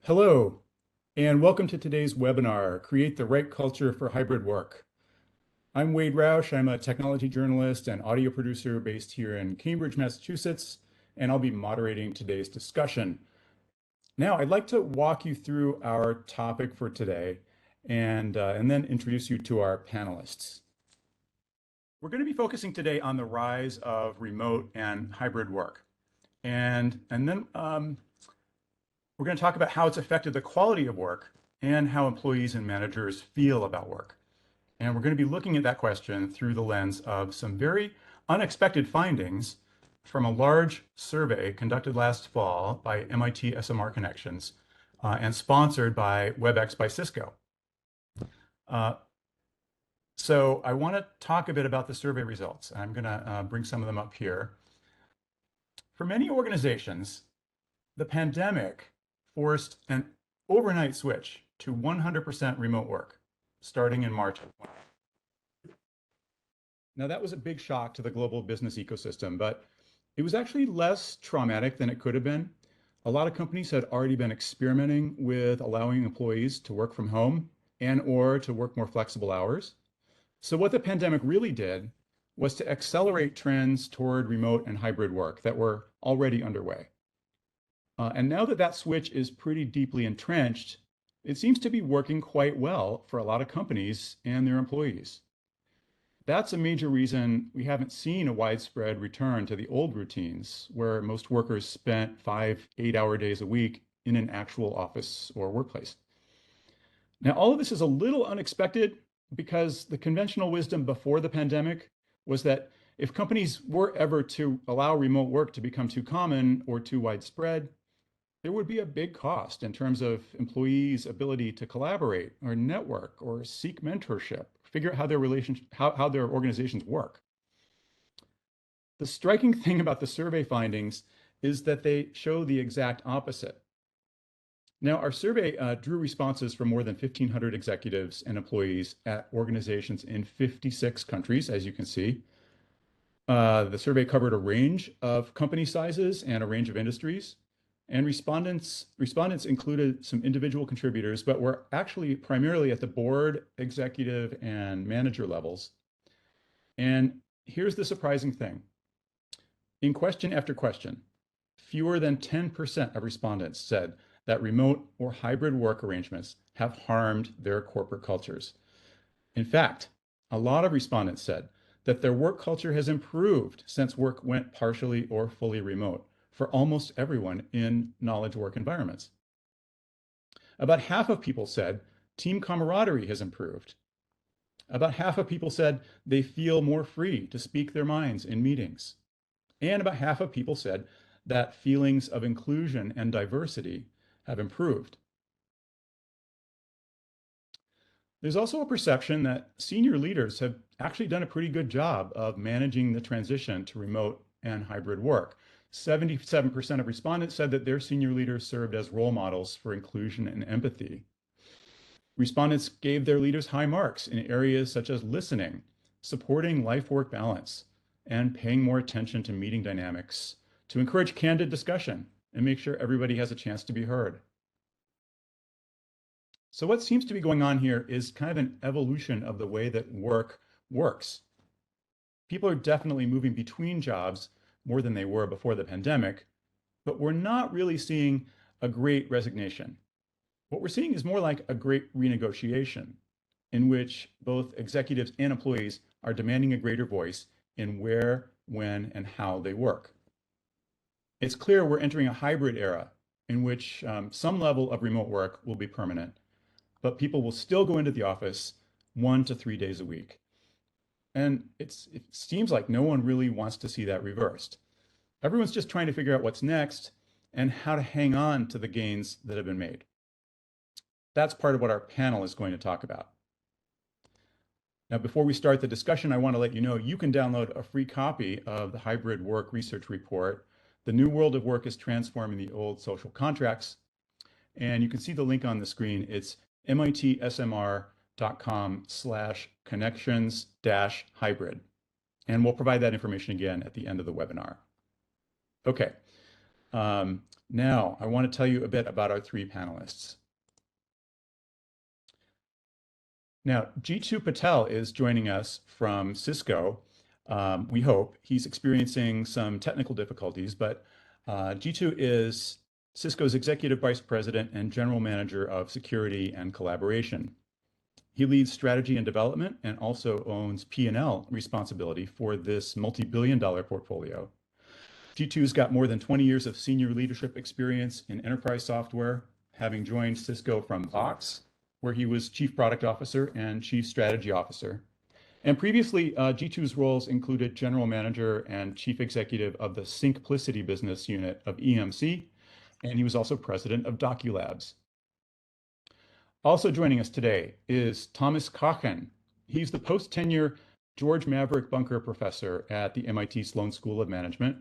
Hello, and welcome to today's webinar, Create the Right Culture for Hybrid Work. I'm Wade Roush. I'm a technology journalist and audio producer based here in Cambridge, Massachusetts, and I'll be moderating today's discussion. Now, I'd like to walk you through our topic for today and then introduce you to our panelists. We're going to be focusing today on the rise of remote and hybrid work. And then we're going to talk about how it's affected the quality of work and how employees and managers feel about work. And we're going to be looking at that question through the lens of some very unexpected findings from a large survey conducted last fall by MIT SMR Connections and sponsored by WebEx by Cisco. So I want to talk a bit about the survey results. I'm going to bring some of them up here. For many organizations, the pandemic forced an overnight switch to 100% remote work starting in March. Now, that was a big shock to the global business ecosystem, but it was actually less traumatic than it could have been. A lot of companies had already been experimenting with allowing employees to work from home and or to work more flexible hours. So what the pandemic really did was to accelerate trends toward remote and hybrid work that were already underway. And now that that switch is pretty deeply entrenched, it seems to be working quite well for a lot of companies and their employees. That's a major reason we haven't seen a widespread return to the old routines where most workers spent 5, 8-hour days a week in an actual office or workplace. Now, all of this is a little unexpected because the conventional wisdom before the pandemic was that if companies were ever to allow remote work to become too common or too widespread, there would be a big cost in terms of employees' ability to collaborate or network or seek mentorship, figure out how their organizations work. The striking thing about the survey findings is that they show the exact opposite. Now, our survey drew responses from more than 1,500 executives and employees at organizations in 56 countries, as you can see. The survey covered a range of company sizes and a range of industries. And respondents included some individual contributors, but were actually primarily at the board, executive, and manager levels. And here's the surprising thing. In question after question, fewer than 10% of respondents said that remote or hybrid work arrangements have harmed their corporate cultures. In fact, a lot of respondents said that their work culture has improved since work went partially or fully remote for almost everyone in knowledge work environments. About half of people said team camaraderie has improved. About half of people said they feel more free to speak their minds in meetings. And about half of people said that feelings of inclusion and diversity have improved. There's also a perception that senior leaders have actually done a pretty good job of managing the transition to remote and hybrid work. 77% of respondents said that their senior leaders served as role models for inclusion and empathy. Respondents gave their leaders high marks in areas such as listening, supporting life-work balance, and paying more attention to meeting dynamics to encourage candid discussion and make sure everybody has a chance to be heard. So what seems to be going on here is kind of an evolution of the way that work works. People are definitely moving between jobs more than they were before the pandemic, but we're not really seeing a great resignation. What we're seeing is more like a great renegotiation in which both executives and employees are demanding a greater voice in where, when, and how they work. It's clear we're entering a hybrid era in which some level of remote work will be permanent, but people will still go into the office 1 to 3 days a week. And it seems like no one really wants to see that reversed. Everyone's just trying to figure out what's next and how to hang on to the gains that have been made. That's part of what our panel is going to talk about. Now, before we start the discussion, I want to let you know you can download a free copy of the Hybrid Work Research Report. The New World of Work is Transforming the Old Social Contracts. And you can see the link on the screen. It's mitsmr.com/connections-hybrid. And we'll provide that information again at the end of the webinar. Okay, Now, I want to tell you a bit about our three panelists. Now, Jitu Patel is joining us from Cisco. We hope he's experiencing some technical difficulties, but Jitu is Cisco's Executive Vice President and General Manager of Security and Collaboration. He leads strategy and development and also owns P&L responsibility for this multi-billion-dollar portfolio. G2's got more than 20 years of senior leadership experience in enterprise software, having joined Cisco from Box, where he was Chief Product Officer and Chief Strategy Officer. And previously, G2's roles included General Manager and Chief Executive of the Syncplicity business unit of EMC, and he was also President of DocuLabs. Also joining us today is Thomas Kochen. He's the post-tenure George Maverick Bunker Professor at the MIT Sloan School of Management.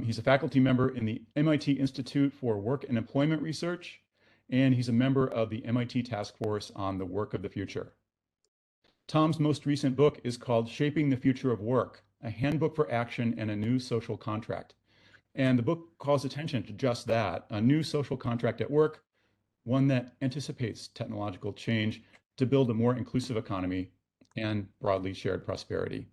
He's a faculty member in the MIT Institute for Work and Employment Research, and he's a member of the MIT Task Force on the Work of the Future. Tom's most recent book is called Shaping the Future of Work, a handbook for action and a new social contract. And the book calls attention to just that, a new social contract at work, one that anticipates technological change to build a more inclusive economy and broadly shared prosperity.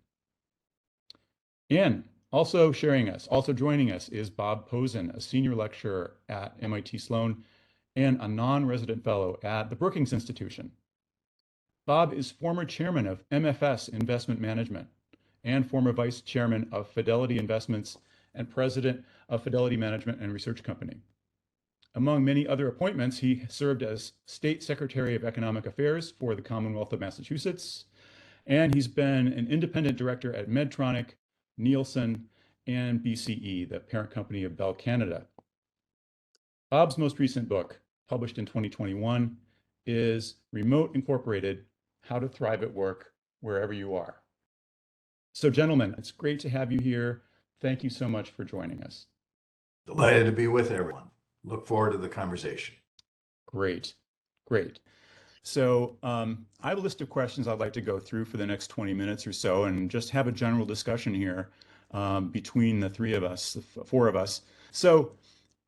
And also joining us is Bob Posen, a senior lecturer at MIT Sloan and a non-resident fellow at the Brookings Institution. Bob is former chairman of MFS Investment Management and former vice chairman of Fidelity Investments and president of Fidelity Management and Research Company. Among many other appointments, he served as State Secretary of Economic Affairs for the Commonwealth of Massachusetts, and he's been an independent director at Medtronic, Nielsen, and BCE, the parent company of Bell Canada. Bob's most recent book, published in 2021, is Remote Incorporated: How to Thrive at Work Wherever You Are. So, gentlemen, it's great to have you here. Thank you so much for joining us. Delighted to be with everyone. Look forward to the conversation. Great. So I have a list of questions I'd like to go through for the next 20 minutes or so and just have a general discussion here between the four of us. So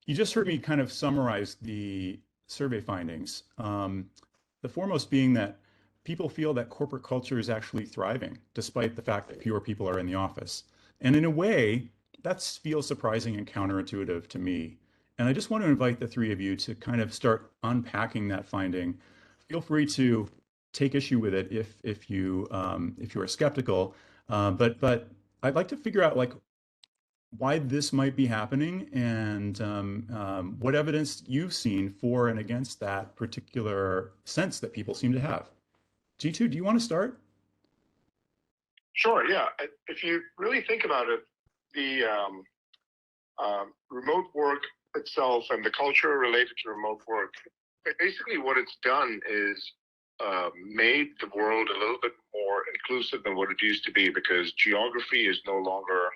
you just heard me kind of summarize the survey findings. The foremost being that people feel that corporate culture is actually thriving, despite the fact that fewer people are in the office. And in a way, that feels surprising and counterintuitive to me. And I just want to invite the three of you to kind of start unpacking that finding. Feel free to take issue with it if you are skeptical. But I'd like to figure out like why this might be happening and what evidence you've seen for and against that particular sense that people seem to have. G2, do you want to start? Sure. Yeah. If you really think about it, the remote work itself and the culture related to remote work, basically what it's done is made the world a little bit more inclusive than what it used to be, because geography is no longer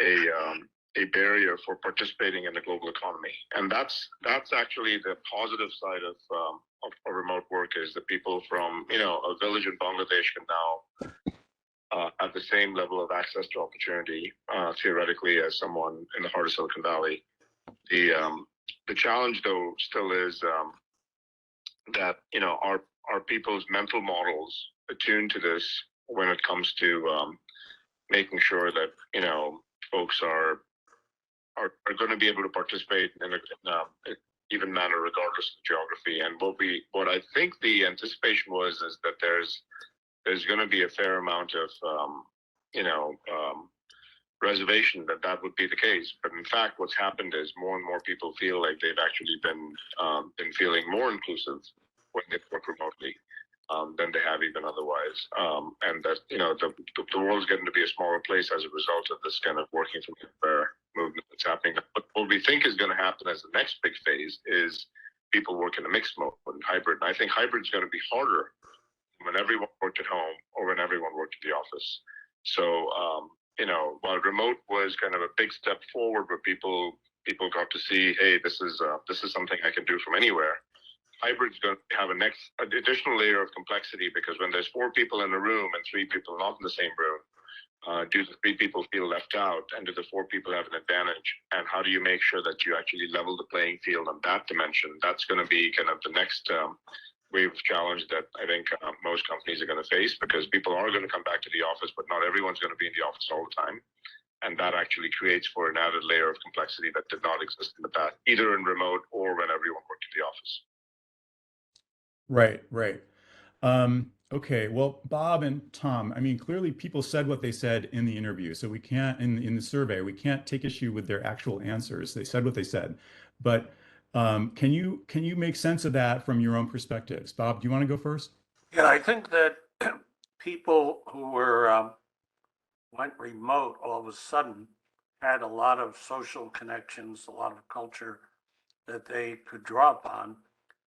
a barrier for participating in the global economy. And that's actually the positive side of remote work, is that people from a village in Bangladesh can now have the same level of access to opportunity theoretically as someone in the heart of Silicon Valley. The challenge though still is that our people's mental models attuned to this when it comes to making sure that folks are going to be able to participate in an even manner regardless of geography. And what I think the anticipation was is that there's going to be a fair amount of reservation that would be the case. But in fact, what's happened is more and more people feel like they've actually been feeling more inclusive when they work remotely than they have even otherwise. And that the world's getting to be a smaller place as a result of this kind of working from anywhere movement that's happening. But what we think is going to happen as the next big phase is people work in a mixed mode and hybrid. And I think hybrid is going to be harder when everyone worked at home or when everyone worked at the office. So while remote was kind of a big step forward where people got to see, hey, this is something I can do from anywhere, hybrid's going to have an additional layer of complexity, because when there's 4 people in a room and 3 people not in the same room, Do the 3 people feel left out, and do the 4 people have an advantage? And how do you make sure that you actually level the playing field on that dimension? That's going to be kind of the next wave of challenge that I think most companies are going to face, because people are going to come back to the office, but not everyone's going to be in the office all the time. And that actually creates for an added layer of complexity that did not exist in the past, either in remote or when everyone worked in the office. Right, right. Okay, well, Bob and Tom, I mean, clearly people said what they said in the interview, so we can't, in the survey, we can't take issue with their actual answers. They said what they said, but can you make sense of that from your own perspectives? Bob, do you want to go first? Yeah, I think that people who went remote all of a sudden had a lot of social connections, a lot of culture that they could draw upon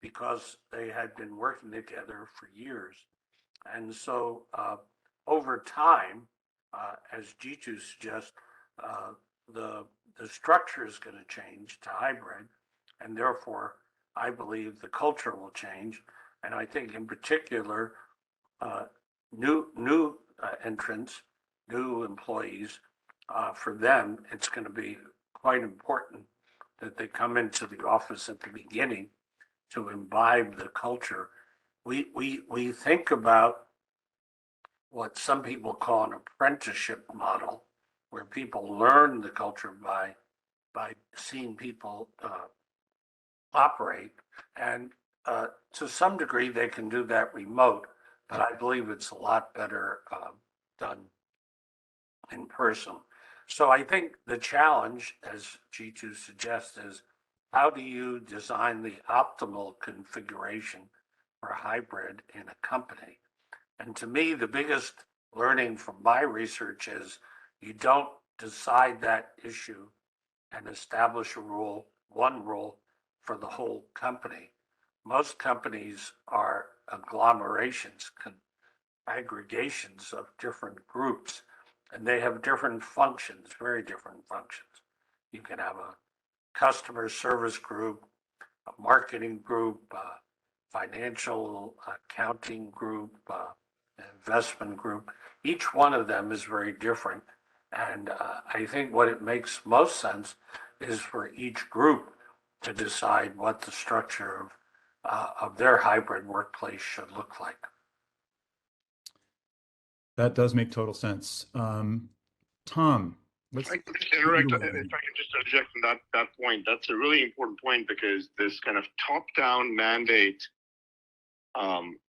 because they had been working together for years. And so over time, as Jitu suggests, uh, the structure is going to change to hybrid, and therefore I believe the culture will change. And I think in particular, uh, new entrants, new employees, for them, it's going to be quite important that they come into the office at the beginning to imbibe the culture. We think about what some people call an apprenticeship model, where people learn the culture by seeing people operate, and to some degree they can do that remote, but I believe it's a lot better done in person. So I think the challenge, as G2 suggests, is how do you design the optimal configuration for hybrid in a company? And to me, the biggest learning from my research is you don't decide that issue and establish a rule, one rule for the whole company. Most companies are agglomerations, aggregations of different groups, and they have different functions, very different functions. You can have a customer service group, a marketing group, a financial accounting group, investment group. Each one of them is very different. And I think what it makes most sense is for each group to decide what the structure of their hybrid workplace should look like. That does make total sense. Tom, If let's. I can just interject, if I can just interject on that point, that's a really important point, because this kind of top-down mandate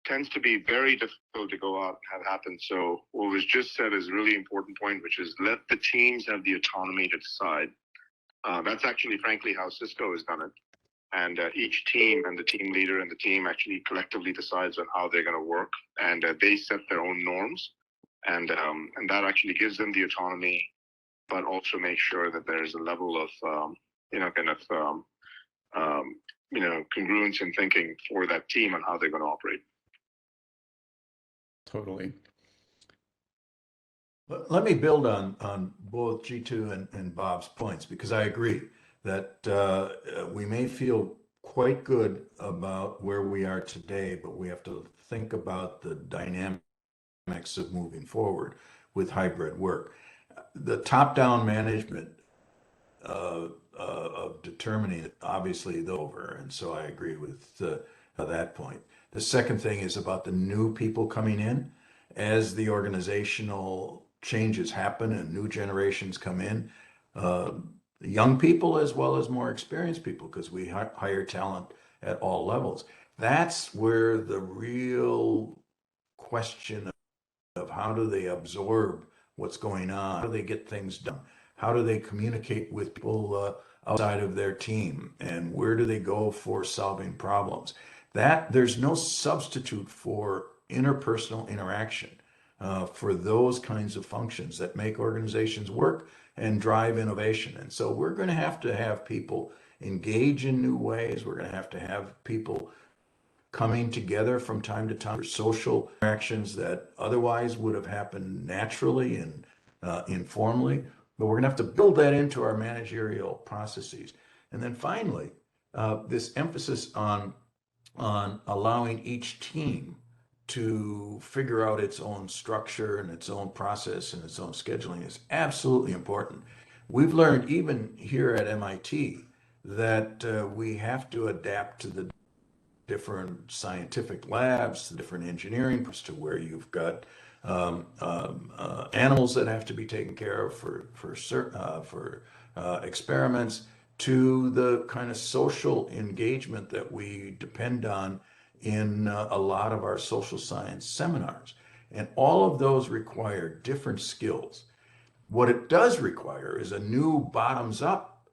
tends to be very difficult to go out and have happen. So what was just said is a really important point, which is let the teams have the autonomy to decide. That's actually, frankly, how Cisco has done it. And each team and the team leader and the team actually collectively decides on how they're going to work, and they set their own norms, and that actually gives them the autonomy, but also makes sure that there's a level of congruence in thinking for that team on how they're going to operate. Totally. Let me build on both G2 and Bob's points, because I agree that we may feel quite good about where we are today, but we have to think about the dynamics of moving forward with hybrid work. The top-down management of determining it, obviously, is over, and so I agree with that point. The second thing is about the new people coming in. As the organizational changes happen and new generations come in, young people as well as more experienced people, because we hire talent at all levels. That's where the real question of how do they absorb what's going on, how do they get things done, how do they communicate with people outside of their team, and where do they go for solving problems. That there's no substitute for interpersonal interaction for those kinds of functions that make organizations work and drive innovation. And so we're going to have people engage in new ways. We're going to have people coming together from time to time for social interactions that otherwise would have happened naturally and informally. But we're going to have to build that into our managerial processes. And then finally, this emphasis on allowing each team to figure out its own structure and its own process and its own scheduling is absolutely important. We've learned even here at MIT that we have to adapt to the different scientific labs, to different engineering, to where you've got animals that have to be taken care of for experiments, to the kind of social engagement that we depend on in a lot of our social science seminars. And all of those require different skills. What it does require is a new bottoms up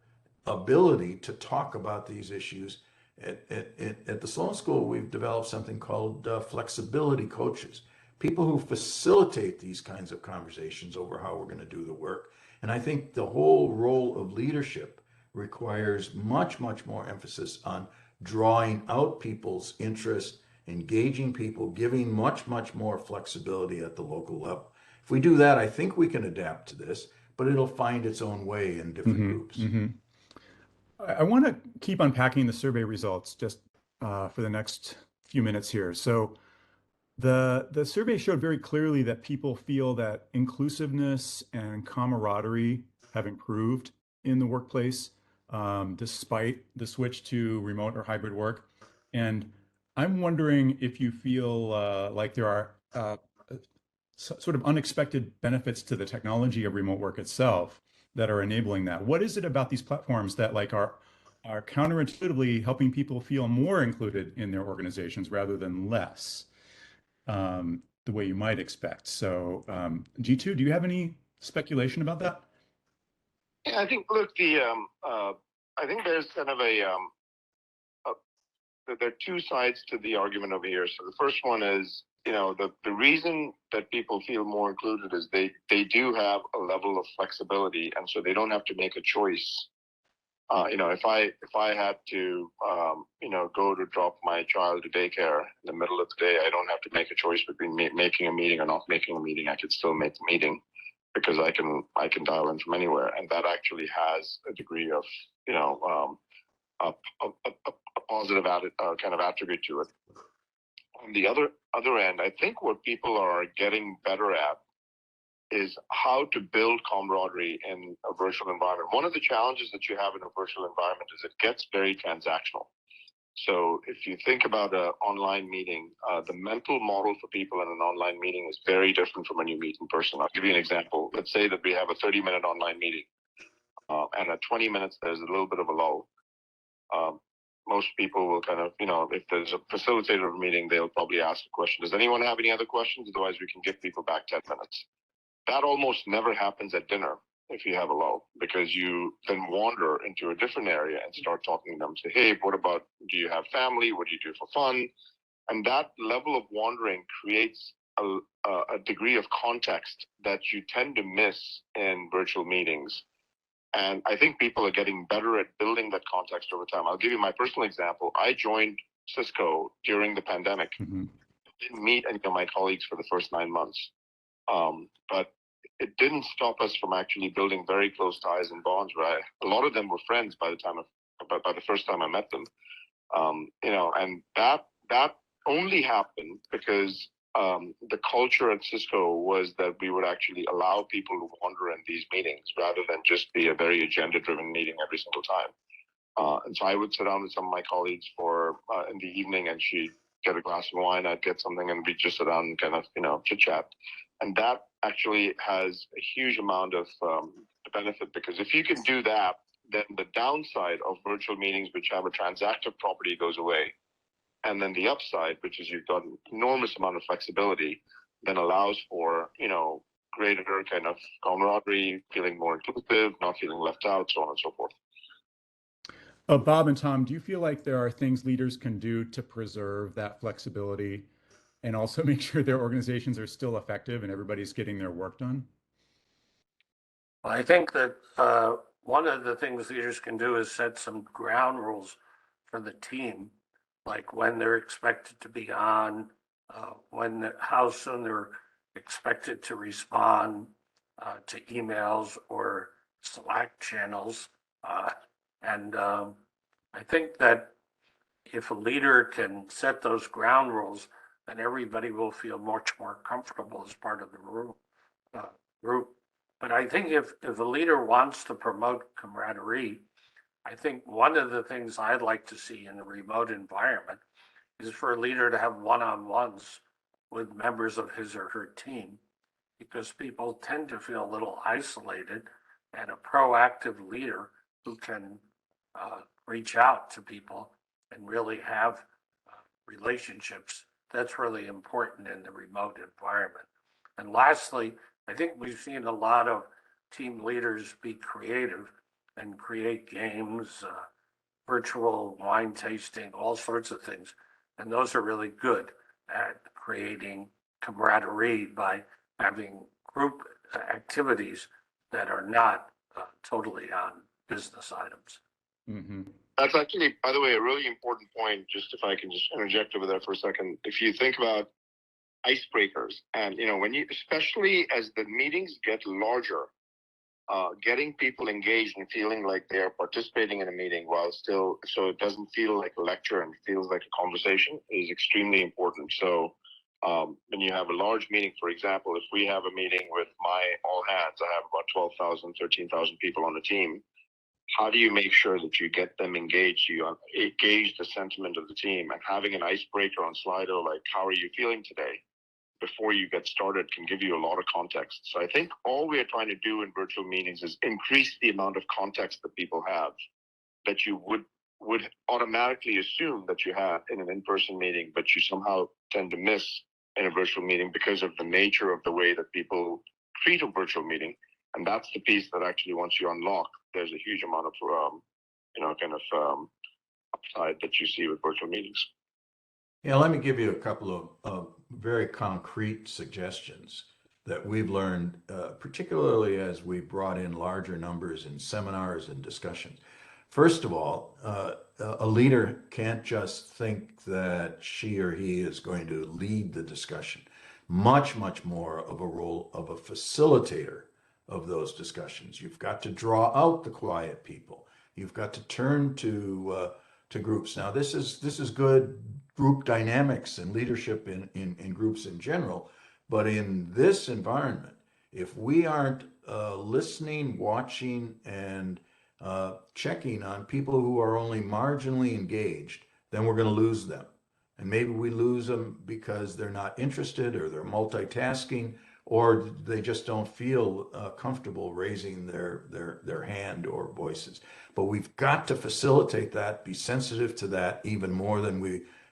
ability to talk about these issues. At the Sloan School, we've developed something called flexibility coaches, people who facilitate these kinds of conversations over how we're going to do the work. And I think the whole role of leadership requires much, much more emphasis on drawing out people's interest, engaging people, giving much, much more flexibility at the local level. If we do that, I think we can adapt to this, but it'll find its own way in different groups. I want to keep unpacking the survey results just for the next few minutes here. So the survey showed very clearly that people feel that inclusiveness and camaraderie have improved in the workplace despite the switch to remote or hybrid work. And I'm wondering if you feel like there are sort of unexpected benefits to the technology of remote work itself that are enabling that. What is it about these platforms that like are counterintuitively helping people feel more included in their organizations rather than less, the way you might expect? So, G2, do you have any speculation about that? Yeah, I think, look, I think there's kind of there are two sides to the argument over here. So the first one is, the reason that people feel more included is they do have a level of flexibility, and so they don't have to make a choice. If I had to, go to drop my child to daycare in the middle of the day, I don't have to make a choice between making a meeting or not making a meeting. I could still make the meeting because I can dial in from anywhere, and that actually has a degree of, a positive kind of attribute to it. On the other end, I think what people are getting better at is how to build camaraderie in a virtual environment. One of the challenges that you have in a virtual environment is it gets very transactional. So if you think about an online meeting, the mental model for people in an online meeting is very different from when you meet in person. I'll give you an example. Let's say that we have a 30-minute online meeting, and at 20 minutes, there's a little bit of a lull. Most people will kind of, if there's a facilitator of a meeting, they'll probably ask a question. Does anyone have any other questions? Otherwise, we can give people back 10 minutes. That almost never happens at dinner if you have a lull, because you then wander into a different area and start talking to them. Say, hey, what about, do you have family? What do you do for fun? And that level of wandering creates a degree of context that you tend to miss in virtual meetings. And I think people are getting better at building that context over time. I'll give you my personal example. I joined Cisco during the pandemic. Mm-hmm. Didn't meet any of my colleagues for the first 9 months. But it didn't stop us from actually building very close ties and bonds. Right, a lot of them were friends by the first time I met them. And that only happened because the culture at Cisco was that we would actually allow people to wander in these meetings rather than just be a very agenda-driven meeting every single time. And so I would sit down with some of my colleagues for in the evening, and she'd get a glass of wine, I'd get something, and we'd just sit down and kind of chit-chat. And that actually has a huge amount of benefit, because if you can do that, then the downside of virtual meetings, which have a transactive property, goes away. And then the upside, which is you've got an enormous amount of flexibility, then allows for, greater kind of camaraderie, feeling more inclusive, not feeling left out, so on and so forth. Bob and Tom, do you feel like there are things leaders can do to preserve that flexibility and also make sure their organizations are still effective and everybody's getting their work done? Well, I think that one of the things leaders can do is set some ground rules for the team, like when they're expected to be on, how soon they're expected to respond to emails or Slack channels. And I think that if a leader can set those ground rules, and everybody will feel much more comfortable as part of the group. But I think if a leader wants to promote camaraderie, I think one of the things I'd like to see in a remote environment is for a leader to have one-on-ones with members of his or her team, because people tend to feel a little isolated, and a proactive leader who can reach out to people and really have relationships, that's really important in the remote environment. And lastly, I think we've seen a lot of team leaders be creative and create games, virtual wine tasting, all sorts of things. And those are really good at creating camaraderie by having group activities that are not totally on business items. Mm-hmm. That's actually, by the way, a really important point. Just if I can just interject over there for a second. If you think about icebreakers, and when you, especially as the meetings get larger, getting people engaged and feeling like they're participating in a meeting while still, so it doesn't feel like a lecture and feels like a conversation, is extremely important. So when you have a large meeting, for example, if we have a meeting with my all hands, I have about 12,000, 13,000 people on the team. How do you make sure that you get them engaged? You engage the sentiment of the team, and having an icebreaker on Slido, like, how are you feeling today, before you get started, can give you a lot of context. So I think all we're trying to do in virtual meetings is increase the amount of context that people have, that you would automatically assume that you have in an in-person meeting, but you somehow tend to miss in a virtual meeting because of the nature of the way that people treat a virtual meeting. And that's the piece that actually, once you unlock, there's a huge amount of upside that you see with virtual meetings. Yeah, let me give you a couple of very concrete suggestions that we've learned, particularly as we brought in larger numbers in seminars and discussions. First of all, a leader can't just think that she or he is going to lead the discussion. Much, much more of a role of a facilitator of those discussions. You've got to draw out the quiet people. You've got to turn to groups. Now, this is good group dynamics and leadership in groups in general, but in this environment, if we aren't listening, watching, and checking on people who are only marginally engaged, then we're going to lose them. And maybe we lose them because they're not interested, or they're multitasking, or they just don't feel comfortable raising their hand or voices. But we've got to facilitate that, be sensitive to that even more than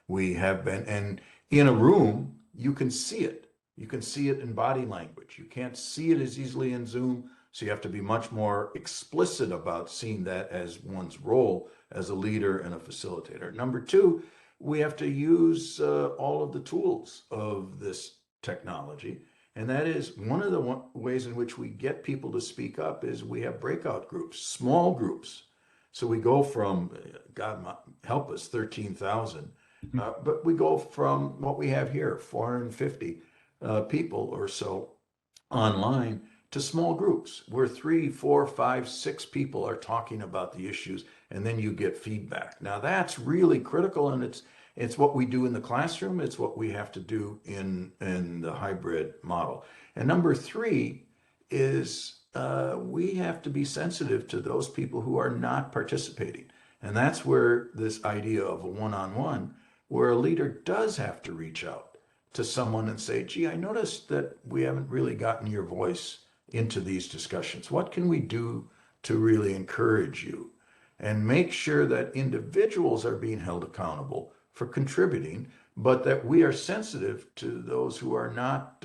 we have been. And in a room, you can see it. You can see it in body language. You can't see it as easily in Zoom, so you have to be much more explicit about seeing that as one's role as a leader and a facilitator. Number two, we have to use all of the tools of this technology. And that is one of the ways in which we get people to speak up is we have breakout groups, small groups. So we go from, God help us, 13,000, but we go from what we have here, 450 people or so online, to small groups where 3, 4, 5, 6 people are talking about the issues, and then you get feedback. Now that's really critical, and it's what we do in the classroom. It's what we have to do in the hybrid model. And number 3 is we have to be sensitive to those people who are not participating. And that's where this idea of a one-on-one, where a leader does have to reach out to someone and say, gee, I noticed that we haven't really gotten your voice into these discussions. What can we do to really encourage you? And make sure that individuals are being held accountable for contributing, but that we are sensitive to those who are not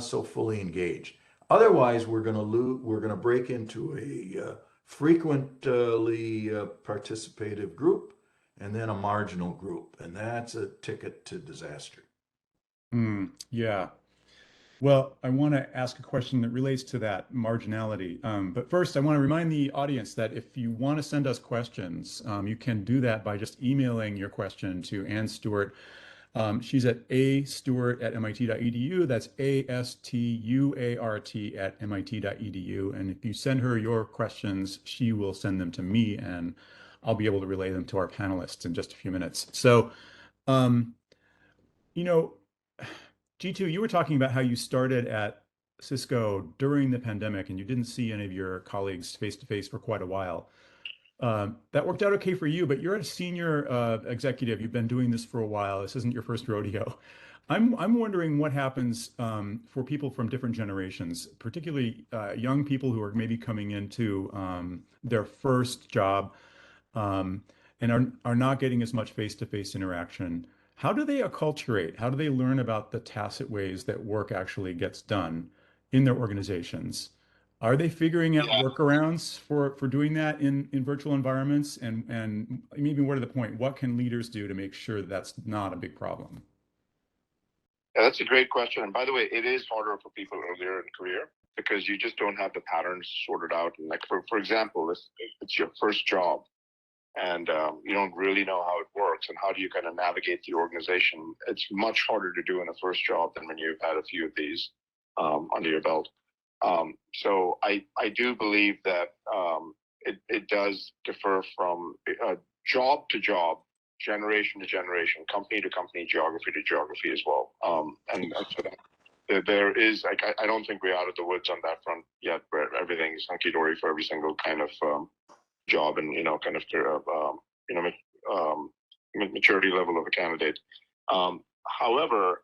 so fully engaged. Otherwise, we're going to break into a frequently participative group, and then a marginal group, and that's a ticket to disaster. Yeah. Well, I want to ask a question that relates to that marginality. But first, I want to remind the audience that if you want to send us questions, you can do that by just emailing your question to Ann Stewart. She's at astewart@mit.edu. That's ASTUART@mit.edu. And if you send her your questions, she will send them to me, and I'll be able to relay them to our panelists in just a few minutes. So, You know, G2, you were talking about how you started at Cisco during the pandemic and you didn't see any of your colleagues face to face for quite a while. That worked out okay for you, but you're a senior executive. You've been doing this for a while. This isn't your first rodeo. I'm wondering what happens for people from different generations, particularly young people who are maybe coming into their first job um, and are not getting as much face-to-face interaction. How do they acculturate? How do they learn about the tacit ways that work actually gets done in their organizations? Are they figuring out Yeah, workarounds for doing that in virtual environments? And maybe more to the point, what can leaders do to make sure that that's not a big problem? yeah, that's a great question. And by the way, it is harder for people earlier in career because you just don't have the patterns sorted out. And like for example, if it's your first job and you don't really know how it works and how do you kind of navigate the organization, it's much harder to do in a first job than when you've had a few of these under your belt. So I do believe that it does differ from job to job, generation to generation, company to company, geography to geography as well. And so there is, like, I don't think we're out of the woods on that front yet, where everything's hunky dory for every single kind of job and kind of you know maturity level of a candidate. However,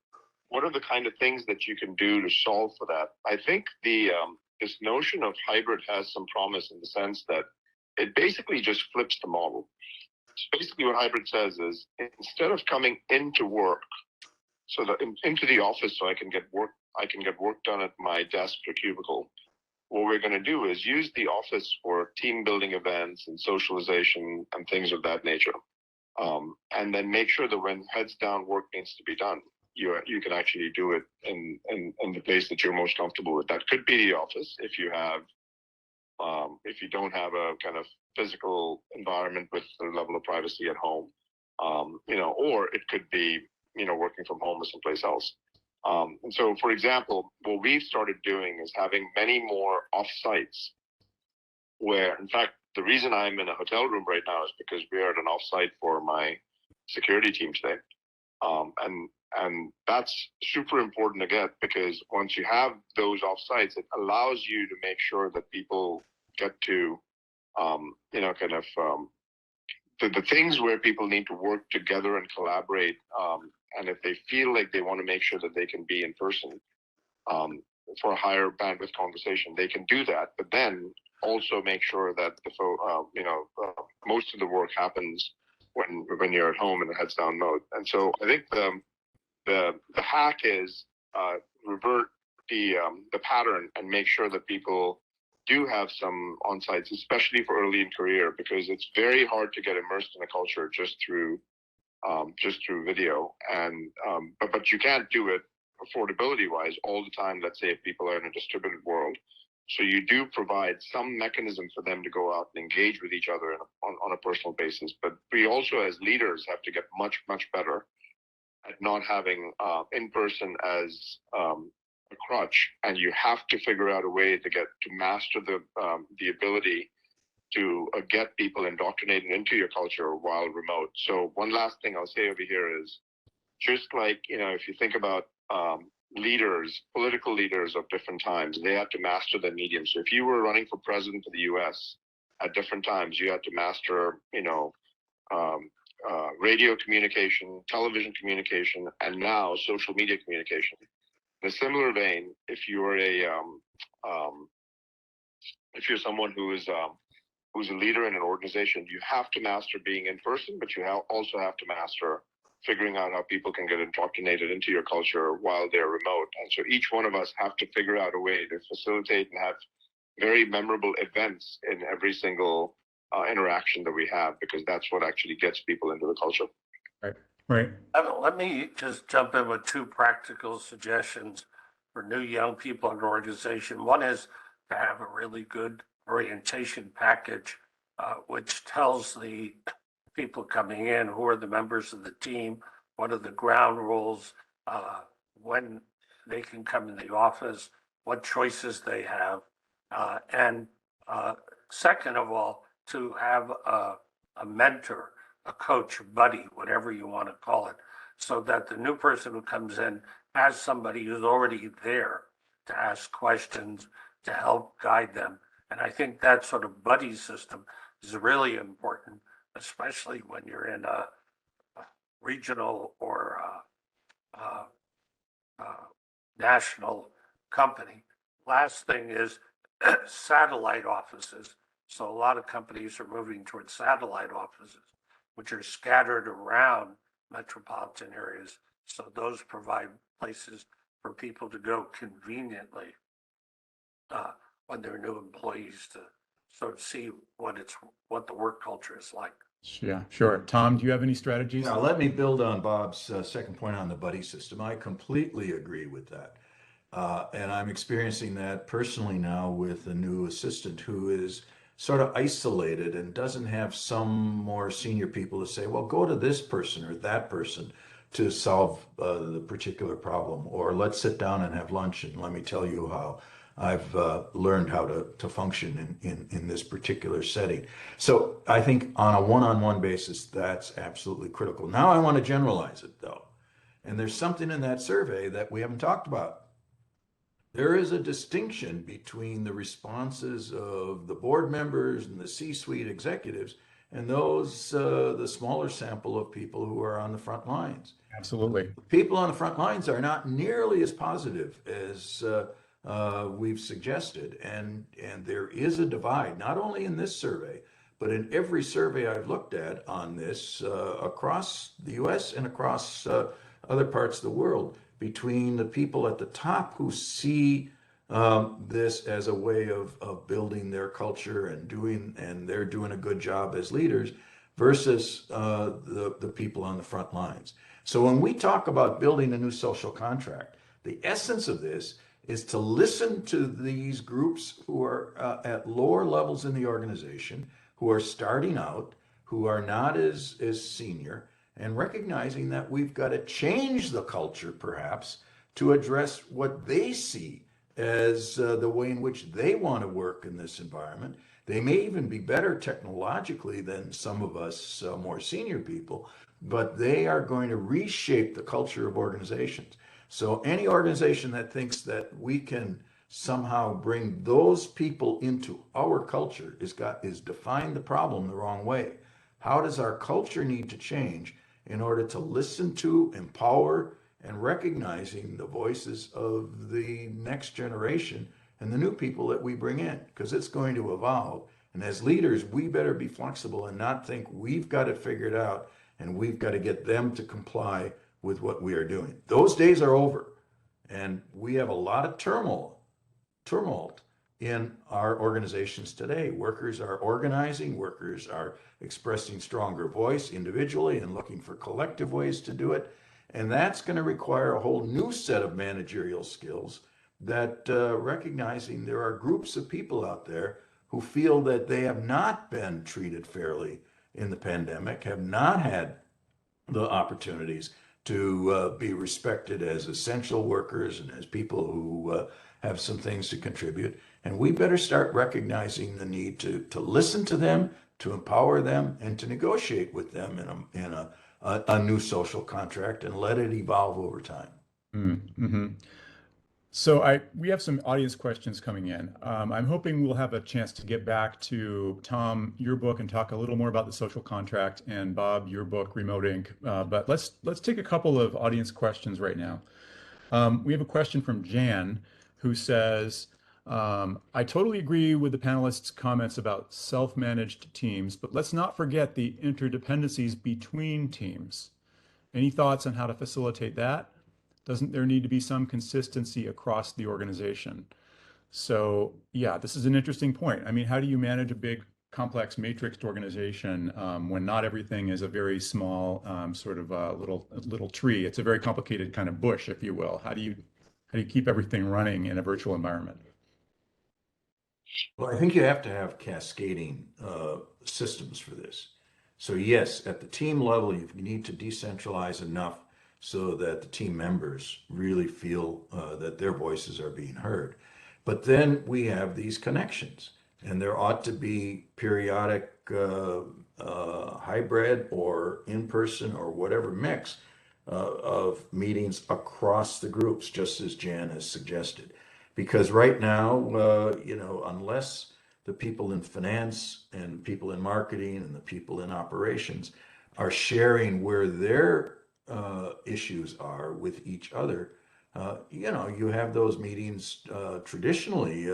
what are the kind of things that you can do to solve for that? I think the this notion of hybrid has some promise in the sense that it basically just flips the model. So basically, what hybrid says is instead of coming into work, so that into the office, so I can get work done at my desk or cubicle. What we're going to do is use the office for team building events and socialization and things of that nature. And then make sure that when heads down work needs to be done, you can actually do it in the place that you're most comfortable with. That could be the office if you don't have a kind of physical environment with the level of privacy at home, or it could be working from home or someplace else. And so, for example, what we've started doing is having many more offsites where, in fact, the reason I'm in a hotel room right now is because we are at an offsite for my security team today. And that's super important to get because once you have those offsites, it allows you to make sure that people get to, the things where people need to work together and collaborate. And if they feel like they want to make sure that they can be in person for a higher bandwidth conversation, they can do that. But then also make sure that most of the work happens when you're at home in a heads down mode. And so I think the hack is revert the pattern and make sure that people do have some on-sites, especially for early in career, because it's very hard to get immersed in a culture just through video. And but you can't do it affordability wise all the time. Let's say if people are in a distributed world, so you do provide some mechanism for them to go out and engage with each other on a personal basis. But we also, as leaders, have to get much better at not having in person as a crutch, and you have to figure out a way to master the ability to get people indoctrinated into your culture while remote. So one last thing I'll say over here is just like, if you think about political leaders of different times, they had to master the medium. So if you were running for president of the US at different times, you had to master, radio communication, television communication, and now social media communication. In a similar vein, if you're someone who's a leader in an organization, you have to master being in person, but you also have to master figuring out how people can get indoctrinated into your culture while they're remote. And so each one of us have to figure out a way to facilitate and have very memorable events in every single interaction that we have, because that's what actually gets people into the culture. Right, right. Let me just jump in with two practical suggestions for new young people in an organization. One is to have a really good orientation package, which tells the people coming in who are the members of the team, what are the ground rules, when they can come in the office, what choices they have, and second of all, to have a mentor, a coach, a buddy, whatever you want to call it, so that the new person who comes in has somebody who's already there to ask questions, to help guide them. And I think that sort of buddy system is really important, especially when you're in a regional or national company. Last thing is satellite offices. So a lot of companies are moving towards satellite offices, which are scattered around metropolitan areas. So those provide places for people to go conveniently when they're new employees to sort of see what the work culture is like. Yeah, sure. Tom, do you have any strategies? Now, let me build on Bob's second point on the buddy system. I completely agree with that. And I'm experiencing that personally now with a new assistant who is sort of isolated and doesn't have some more senior people to say, well, go to this person or that person to solve the particular problem, or let's sit down and have lunch and let me tell you how I've learned how to function in this particular setting. So I think on a one-on-one basis, that's absolutely critical. Now I want to generalize it though. And there's something in that survey that we haven't talked about. There is a distinction between the responses of the board members and the C-suite executives and those, the smaller sample of people who are on the front lines. Absolutely. People on the front lines are not nearly as positive as we've suggested. And there is a divide, not only in this survey, but in every survey I've looked at on this across the US and across other parts of the world, between the people at the top who see this as a way of building their culture and they're doing a good job as leaders versus the people on the front lines. So when we talk about building a new social contract, the essence of this is to listen to these groups who are at lower levels in the organization, who are starting out, who are not as senior, and recognizing that we've got to change the culture perhaps to address what they see as the way in which they want to work in this environment. They may even be better technologically than some of us more senior people, but they are going to reshape the culture of organizations. So any organization that thinks that we can somehow bring those people into our culture is defined the problem the wrong way. How does our culture need to change in order to listen to, empower, and recognizing the voices of the next generation and the new people that we bring in? Because it's going to evolve. And as leaders, we better be flexible and not think we've got it figured out and we've got to get them to comply with what we are doing. Those days are over. And we have a lot of turmoil in our organizations today. Workers are organizing, workers are expressing stronger voice individually and looking for collective ways to do it. And that's going to require a whole new set of managerial skills that recognizing there are groups of people out there who feel that they have not been treated fairly in the pandemic, have not had the opportunities to be respected as essential workers and as people who have some things to contribute. And we better start recognizing the need to listen to them, to empower them, and to negotiate with them in a new social contract and let it evolve over time. Mm-hmm. So we have some audience questions coming in. I'm hoping we'll have a chance to get back to Tom, your book, and talk a little more about the social contract, and Bob, your book, Remote Inc. But let's take a couple of audience questions right now. We have a question from Jan, who says, I totally agree with the panelists' comments about self-managed teams, but let's not forget the interdependencies between teams. Any thoughts on how to facilitate that? Doesn't there need to be some consistency across the organization? So yeah, this is an interesting point. I mean, how do you manage a big, complex matrixed organization when not everything is a very small sort of little tree? It's a very complicated kind of bush, if you will. How do you keep everything running in a virtual environment? Well, I think you have to have cascading systems for this. So yes, at the team level, you need to decentralize enough so that the team members really feel that their voices are being heard. But then we have these connections, and there ought to be periodic hybrid or in-person or whatever mix of meetings across the groups, just as Jan has suggested. Because right now, unless the people in finance and people in marketing and the people in operations are sharing where their issues are with each other, you have those meetings traditionally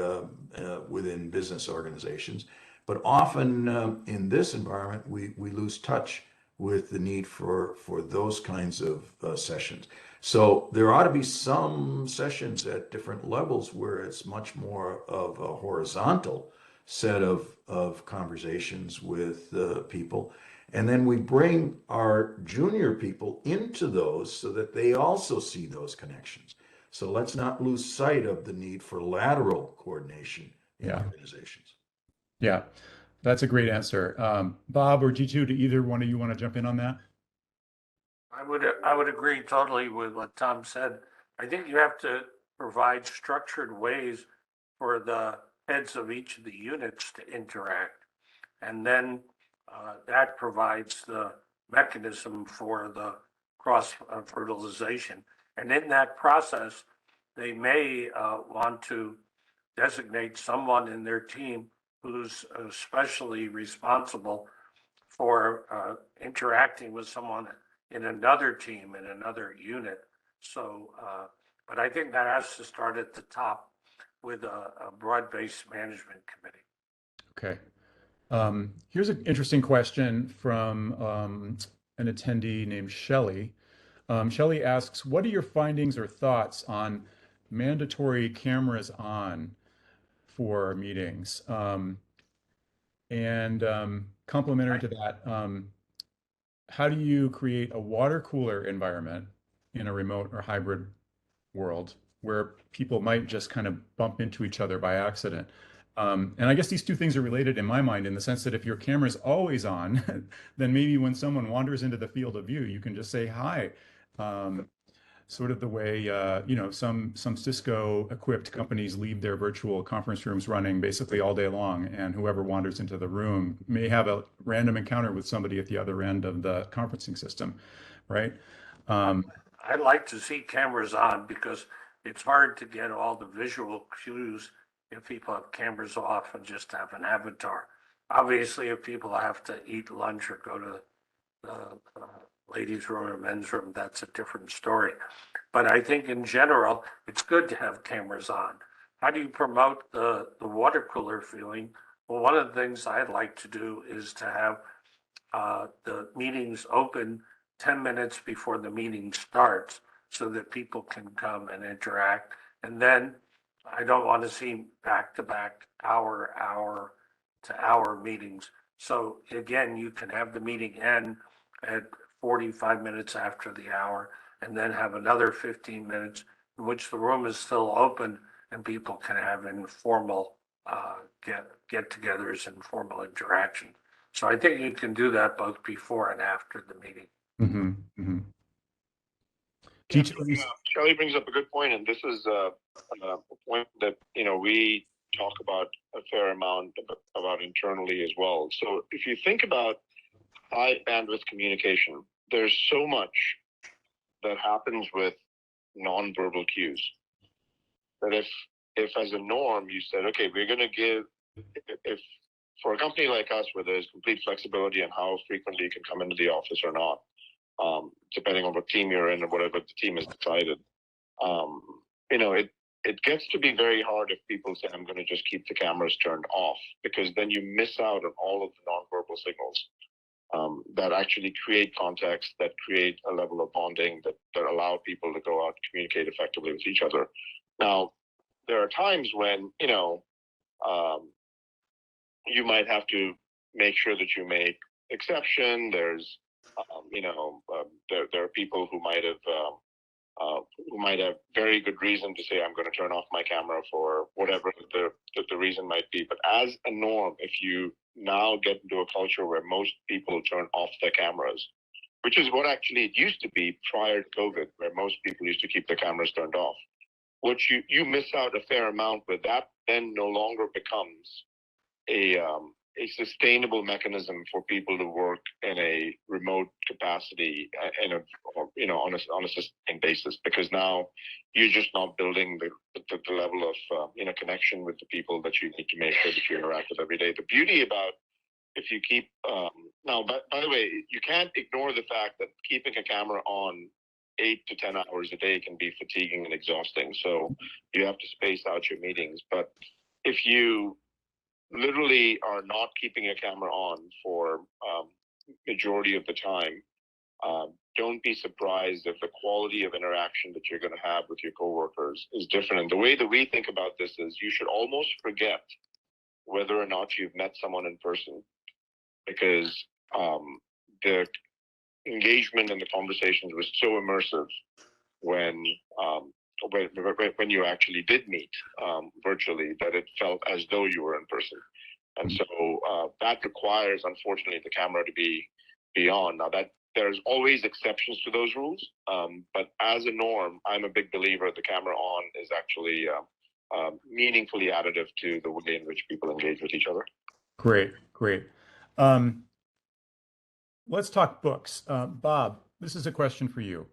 within business organizations, but often in this environment, we lose touch with the need for those kinds of sessions. So there ought to be some sessions at different levels where it's much more of a horizontal set of conversations with people. And then we bring our junior people into those so that they also see those connections. So let's not lose sight of the need for lateral coordination in Yeah. organizations. Yeah. That's a great answer. Bob or G2, do either one of you want to jump in on that? I would agree totally with what Tom said. I think you have to provide structured ways for the heads of each of the units to interact. And then that provides the mechanism for the cross fertilization. And in that process, they may want to designate someone in their team who's especially responsible for interacting with someone in another team, in another unit. So, but I think that has to start at the top with a broad-based management committee. Okay. Here's an interesting question from an attendee named Shelley. Shelley asks, what are your findings or thoughts on mandatory cameras on for meetings? And complementary to that, how do you create a water cooler environment in a remote or hybrid world where people might just kind of bump into each other by accident? And I guess these two things are related in my mind in the sense that if your camera is always on, then maybe when someone wanders into the field of view, you can just say hi. Sort of the way some Cisco equipped companies leave their virtual conference rooms running basically all day long, and whoever wanders into the room may have a random encounter with somebody at the other end of the conferencing system, right? I'd like to see cameras on because it's hard to get all the visual cues if people have cameras off and just have an avatar. Obviously, if people have to eat lunch or go to the ladies' room or men's room, that's a different story. But I think in general, it's good to have cameras on. How do you promote the water cooler feeling? Well, one of the things I'd like to do is to have the meetings open 10 minutes before the meeting starts so that people can come and interact. And then I don't want to see back-to-back hour to hour meetings. So again, you can have the meeting end at 45 minutes after the hour and then have another 15 minutes in which the room is still open and people can have informal get-togethers, informal interaction. So I think you can do that both before and after the meeting. Mm-hmm, mm-hmm. Yeah, Shelley brings up a good point, and this is a point that we talk about a fair amount about internally as well. So if you think about high bandwidth communication, there's so much that happens with nonverbal cues that if as a norm you said, okay, we're going to give, if for a company like us where there's complete flexibility on how frequently you can come into the office or not, depending on what team you're in or whatever the team has decided, it gets to be very hard if people say, I'm going to just keep the cameras turned off, because then you miss out on all of the nonverbal signals that actually create context, that create a level of bonding, that allow people to go out and communicate effectively with each other. Now, there are times when, you might have to make sure that you make exception. There's, there are people who might have very good reason to say, I'm going to turn off my camera for whatever the reason might be. But as a norm, if you now get into a culture where most people turn off their cameras, which is what actually it used to be prior to COVID, where most people used to keep their cameras turned off, what you miss out a fair amount with that then no longer becomes a sustainable mechanism for people to work in a remote capacity, on a sustained basis, because now you're just not building the level of connection with the people that you need to make sure that you interact with every day. The beauty about if you keep now, by the way, you can't ignore the fact that keeping a camera on 8 to 10 hours a day can be fatiguing and exhausting. So you have to space out your meetings. But if you literally are not keeping your camera on for majority of the time, don't be surprised if the quality of interaction that you're going to have with your coworkers is different. And the way that we think about this is you should almost forget whether or not you've met someone in person, because the engagement and the conversations was so immersive when when you actually did meet virtually, that it felt as though you were in person. And so that requires, unfortunately, the camera to be on. Now, that there's always exceptions to those rules, but as a norm, I'm a big believer the camera on is actually meaningfully additive to the way in which people engage with each other. Great, great. Let's talk books. Bob, this is a question for you.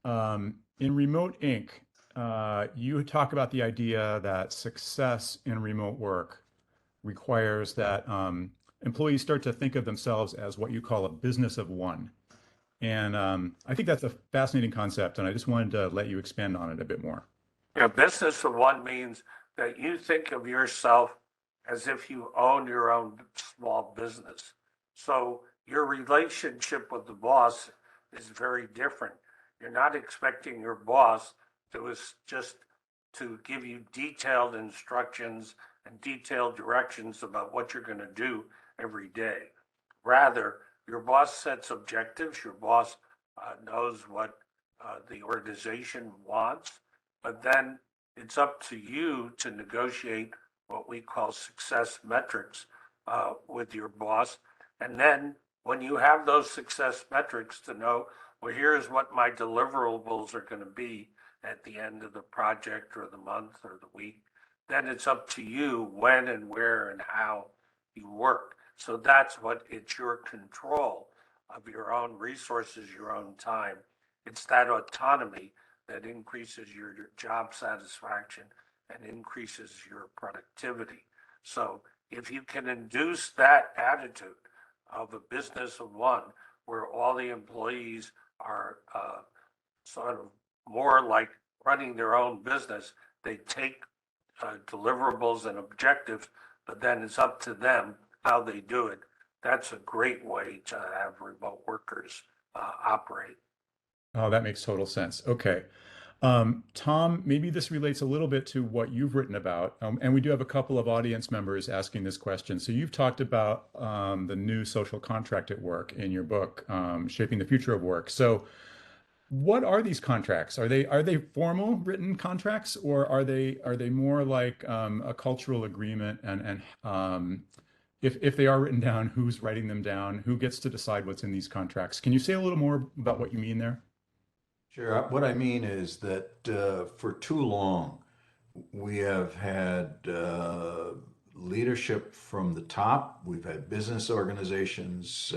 In Remote Inc., you talk about the idea that success in remote work requires that employees start to think of themselves as what you call a business of one. And I think that's a fascinating concept, and I just wanted to let you expand on it a bit more. Yeah, business of one means that you think of yourself as if you own your own small business. So your relationship with the boss is very different. You're not expecting your boss just to give you detailed instructions and detailed directions about what you're going to do every day. Rather, your boss sets objectives. Your boss knows what the organization wants, but then it's up to you to negotiate what we call success metrics with your boss. And then when you have those success metrics to know, well, here's what my deliverables are going to be at the end of the project or the month or the week, then it's up to you when and where and how you work. So that's what it's your control of your own resources, your own time. It's that autonomy that increases your job satisfaction and increases your productivity. So if you can induce that attitude of a business of one, where all the employees are sort of more like running their own business, they take deliverables and objectives, but then it's up to them how they do it. That's a great way to have remote workers operate. Oh, that makes total sense. Okay. Tom, maybe this relates a little bit to what you've written about, and we do have a couple of audience members asking this question. So you've talked about the new social contract at work in your book, Shaping the Future of Work. So what are these contracts? Are they formal written contracts, or are they more like a cultural agreement? And if they are written down, who's writing them down? Who gets to decide what's in these contracts? Can you say a little more about what you mean there? Sure. What I mean is that for too long, we have had leadership from the top. We've had business organizations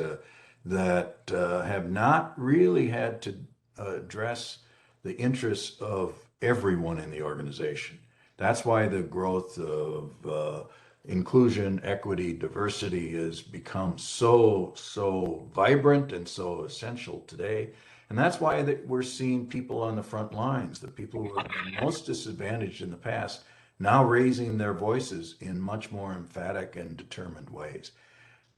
that have not really had to address the interests of everyone in the organization. That's why the growth of inclusion, equity, diversity has become so vibrant and so essential today. And that's why that we're seeing people on the front lines, the people who have been most disadvantaged in the past, now raising their voices in much more emphatic and determined ways.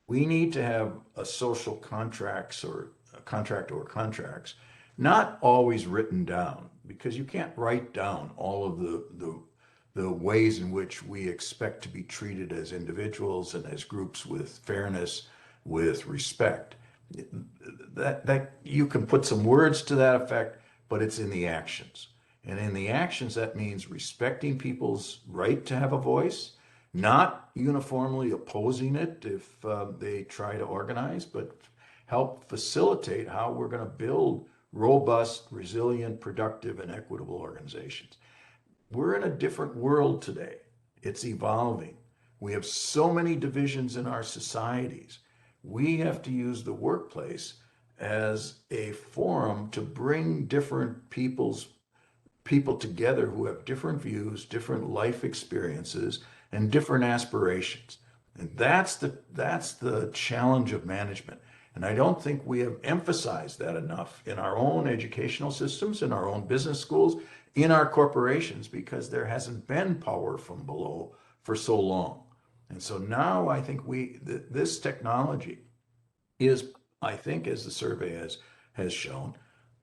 We need to have a social contracts or a contract or contracts, not always written down, because you can't write down all of the ways in which we expect to be treated as individuals and as groups with fairness, with respect. That you can put some words to that effect, but it's in the actions. And in the actions, that means respecting people's right to have a voice, not uniformly opposing it if they try to organize, but help facilitate how we're going to build robust, resilient, productive, and equitable organizations. We're in a different world today. It's evolving. We have so many divisions in our societies. We have to use the workplace as a forum to bring different people together who have different views, different life experiences, and different aspirations. And that's the challenge of management. And I don't think we have emphasized that enough in our own educational systems, in our own business schools, in our corporations, because there hasn't been power from below for so long. And so now I think this technology is, I think, as the survey has shown,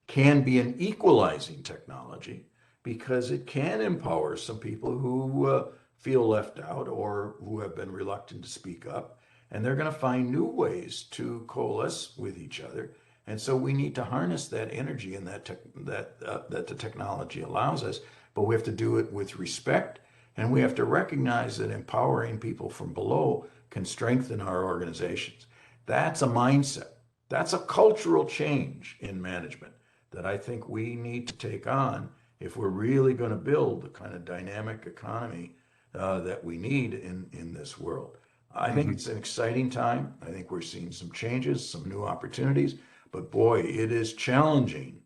can be an equalizing technology because it can empower some people who feel left out or who have been reluctant to speak up. And they're going to find new ways to coalesce with each other. And so we need to harness that energy and that the technology allows us, but we have to do it with respect. And we have to recognize that empowering people from below can strengthen our organizations. That's a mindset. That's a cultural change in management that I think we need to take on if we're really going to build the kind of dynamic economy that we need in this world. I think it's an exciting time. I think we're seeing some changes, some new opportunities, but boy, it is challenging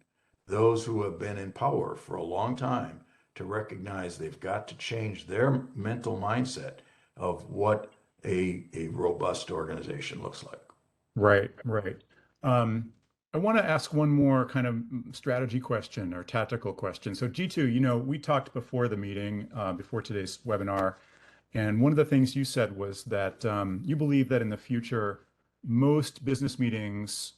those who have been in power for a long time to recognize they've got to change their mental mindset of what a robust organization looks like. Right, right. I want to ask one more kind of strategy question or tactical question. So G2, we talked before the meeting, before today's webinar, and one of the things you said was that you believe that in the future, most business meetings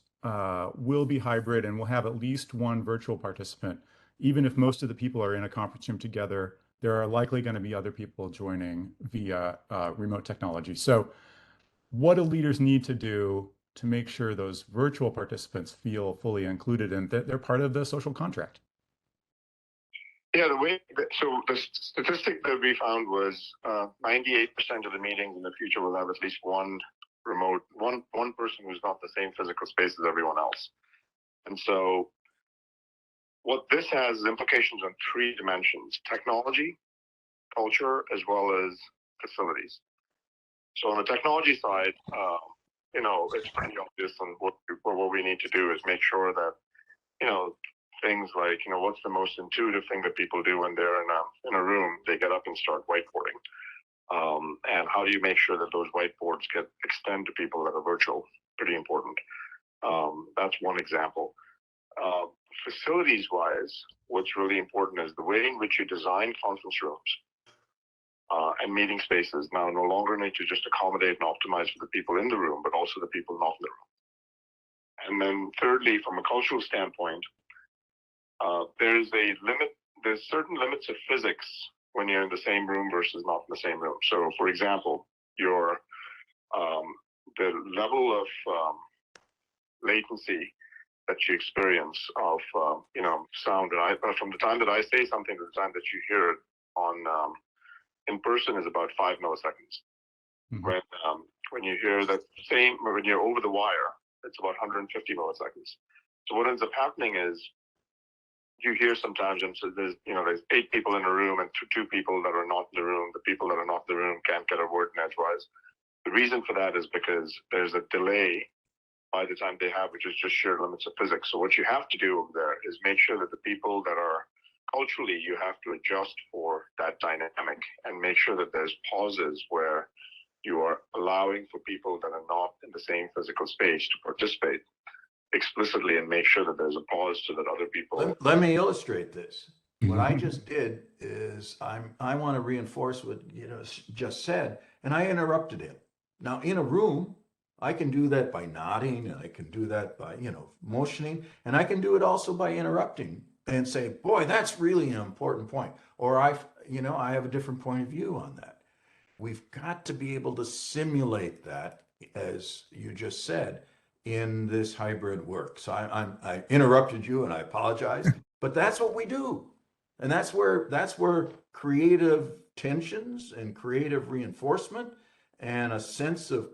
will be hybrid and will have at least one virtual participant. Even if most of the people are in a conference room together, there are likely going to be other people joining via remote technology. So what do leaders need to do to make sure those virtual participants feel fully included and that they're part of the social contract? Yeah, so the statistic that we found was 98% of the meetings in the future will have at least one person who's not the same physical space as everyone else. And so what this has is implications on three dimensions: technology, culture, as well as facilities. So on the technology side, it's pretty obvious, and what we need to do is make sure that, things like, what's the most intuitive thing that people do when they're in a room? They get up and start whiteboarding. And how do you make sure that those whiteboards extend to people that are virtual? Pretty important. That's one example. Facilities-wise, what's really important is the way in which you design conference rooms and meeting spaces now no longer need to just accommodate and optimize for the people in the room, but also the people not in the room. And then thirdly, from a cultural standpoint, there's certain limits of physics when you're in the same room versus not in the same room. So for example, the level of latency that you experience of sound, and from the time that I say something to the time that you hear it on in person is about 5 milliseconds. Mm-hmm. When you hear that when you're over the wire, it's about 150 milliseconds. So what ends up happening is you hear sometimes, and so there's 8 people in a room and two people that are not in the room. The people that are not in the room can't get a word in edgewise. The reason for that is because there's a delay by the time they have, which is just sheer limits of physics. So what you have to do over there is make sure that the people that are culturally, you have to adjust for that dynamic and make sure that there's pauses where you are allowing for people that are not in the same physical space to participate explicitly, and make sure that there's a pause so that other people. Let me illustrate this. What I just did is I want to reinforce what just said, and I interrupted him. Now in a room, I can do that by nodding, and I can do that by motioning, and I can do it also by interrupting and say, boy, that's really an important point, or I have a different point of view on that. We've got to be able to simulate that, as you just said, in this hybrid work. So I interrupted you and I apologize, but that's what we do. And that's where creative tensions and creative reinforcement and a sense of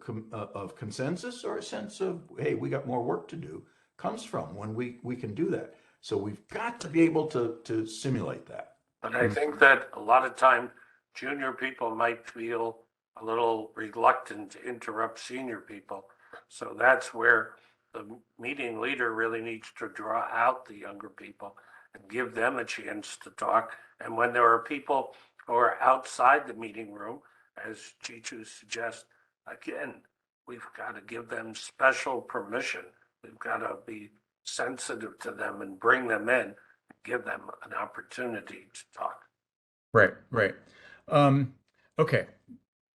consensus, or a sense of, hey, we got more work to do, comes from when we can do that. So we've got to be able to simulate that. But I think that a lot of time junior people might feel a little reluctant to interrupt senior people. So that's where the meeting leader really needs to draw out the younger people and give them a chance to talk. And when there are people who are outside the meeting room, as Chichu suggests, again, we've got to give them special permission. We've got to be sensitive to them and bring them in and give them an opportunity to talk. Right, right. Okay.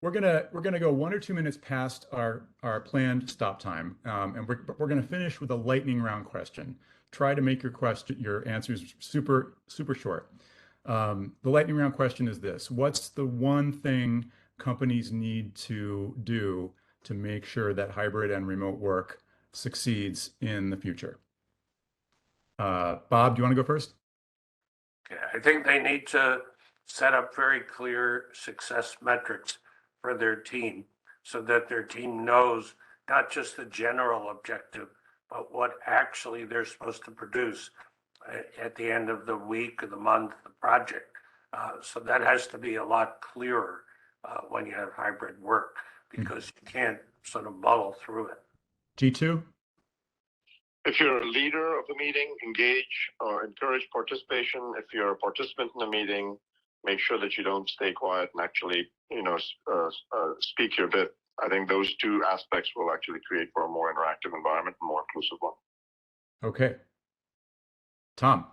We're gonna go 1 or 2 minutes past our planned stop time, and we're gonna finish with a lightning round question. Try to make your answers super short. The lightning round question is this: what's the one thing companies need to do to make sure that hybrid and remote work succeeds in the future? Bob, do you want to go first? Okay, I think they need to set up very clear success metrics for their team so that their team knows not just the general objective, but what actually they're supposed to produce at the end of the week or the month, the project. So that has to be a lot clearer when you have hybrid work, because you can't sort of muddle through it. G2? If you're a leader of the meeting, engage or encourage participation. If you're a participant in the meeting, make sure that you don't stay quiet and actually, speak your bit. I think those two aspects will actually create for a more interactive environment, a more inclusive one. Okay. Tom?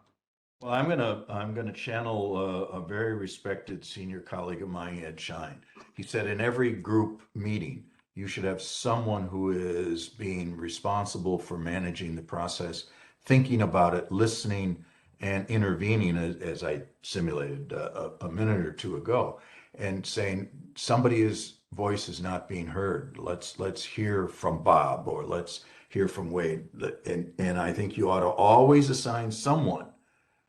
Well, I'm gonna channel a very respected senior colleague of mine, Ed Shine. He said in every group meeting, you should have someone who is being responsible for managing the process, thinking about it, listening, and intervening, as I simulated a minute or two ago, and saying somebody's voice is not being heard. Let's hear from Bob, or let's hear from Wade. And I think you ought to always assign someone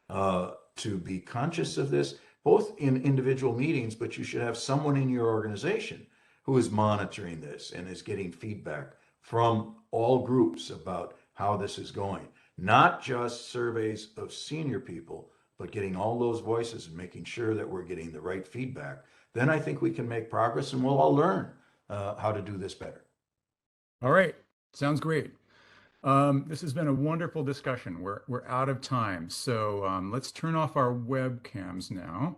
to be conscious of this, both in individual meetings, but you should have someone in your organization who is monitoring this and is getting feedback from all groups about how this is going. Not just surveys of senior people, but getting all those voices and making sure that we're getting the right feedback. Then I think we can make progress, and we'll all learn how to do this better. All right. Sounds great. This has been a wonderful discussion. We're out of time, so let's turn off our webcams now.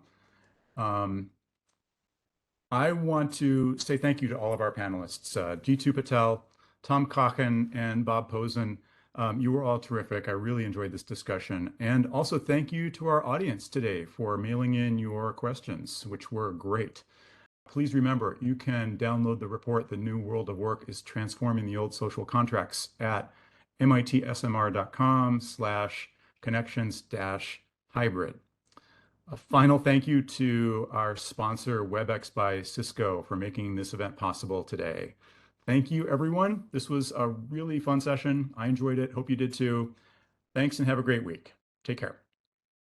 I want to say thank you to all of our panelists, G2 Patel, Tom Cochen, and Bob Posen. You were all terrific. I really enjoyed this discussion. And also thank you to our audience today for mailing in your questions, which were great. Please remember, you can download the report, The New World of Work is Transforming the Old Social Contracts, at mitsmr.com/connections-hybrid. A final thank you to our sponsor, WebEx by Cisco, for making this event possible today. Thank you, everyone. This was a really fun session. I enjoyed it. Hope you did too. Thanks and have a great week. Take care.